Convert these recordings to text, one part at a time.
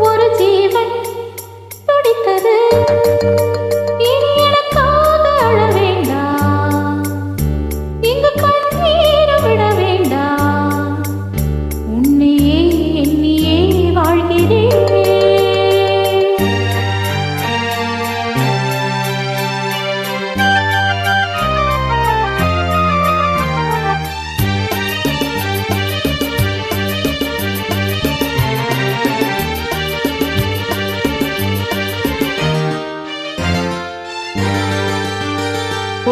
ஒரு ஜீவன் துடித்தது. இனி எனக்காக அழ வேண்டாம், இங்கு கண்ணீர் விட வேண்டாம். உன்னையே எண்ணியே வாழ்கிறேன்.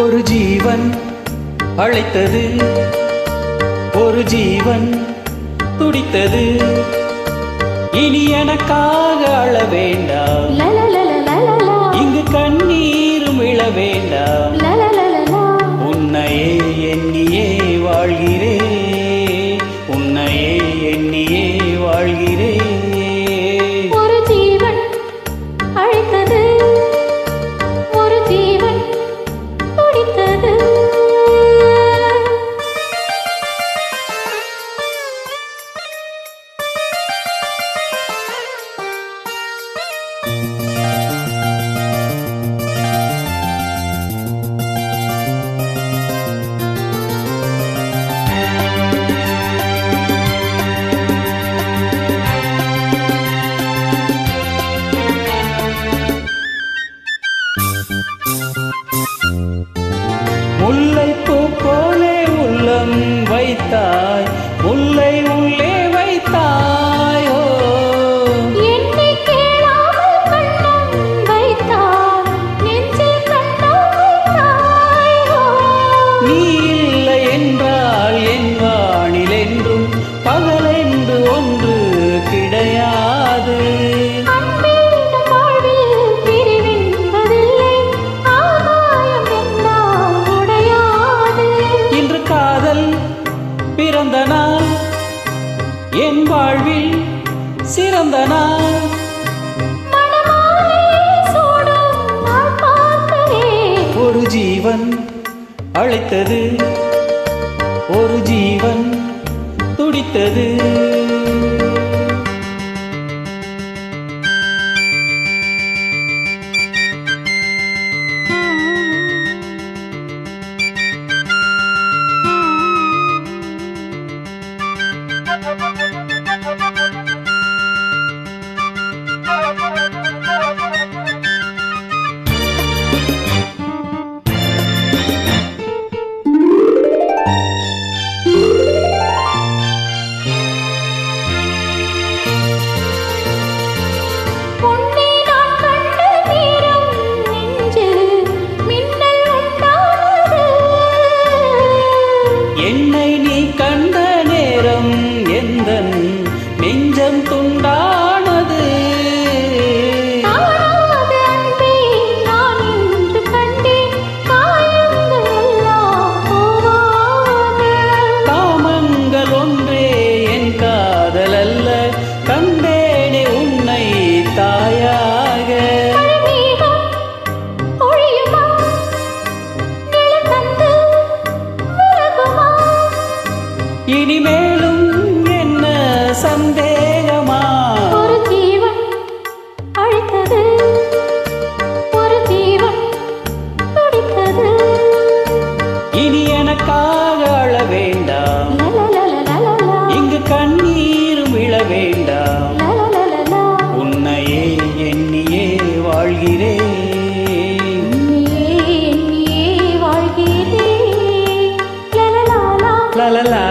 ஒரு ஜீவன் அழைத்தது, ஒரு ஜீவன் துடித்தது. இனி எனக்காக அழ வேண்டாம், இங்கு கண்ணீரும் விழ வேண்டாம். உன்னையே எண்ணியே வாழ்கிறேன், உன்னையே எண்ணியே வாழ்கிறேன். ஒரு ஜீவன் அழைத்தது, ஒரு ஜீவன் துடித்தது. முல்லைப்பூ போலே உள்ளம் வைத்தாய், முல்லை உள்ளே வைத்தாயோ. என்னை கேளாமல் கண்ணம் வைத்தாய், நெஞ்சில் கண்ணம் வைத்தாயோ. நீ இல்லை என்றால் என் வானில் என்றும் பகலென்று ஒன்று கிடையாது. அன்பென்னும் வாழ்வில் பிரிவென்பதில்லை, ஆகாயம் என்னால் உடையாது. இன்று காதல் பிறந்த நாள், என் வாழ்வில் சிறந்த நாள். மணமாலை சூடும் நாள் பார்க்கிறேன். ஒரு ஜீவன் அழைத்தது, ஒரு ஜீவன் துடித்தது. பொன்னே நான் கண்ட நேரம் நெஞ்சில் மின்னல் உண்டானது. என்னை நீ கண்ட நேரம் எந்தன் நெஞ்சம் துண்டானது. தானாக அன்பே நான் இன்று கண்டேன், காயங்கள் எல்லாம் போவாக. காமங்கள் ஒன்றே என் காதல் அல்ல, கண்டேனே உன்னை தாயாக. மழைமேகம் பொழியுமா, நிழல் தந்து விலகுமா. இனிமேலும் என்ன சந்தேகமா? ஒரு ஜீவன் அழைத்தது, ஒரு ஜீவன் துடித்தது. இனி எனக்காக அழ வேண்டாம், லலலலலலலா, இங்கு கண்ணீரும் விழ வேண்டாம். லலலலலா. உன்னையே எண்ணியே வாழ்கிறேன். எண்ணியே எண்ணியே வாழ்கிறேன். லலலாலா. லலலா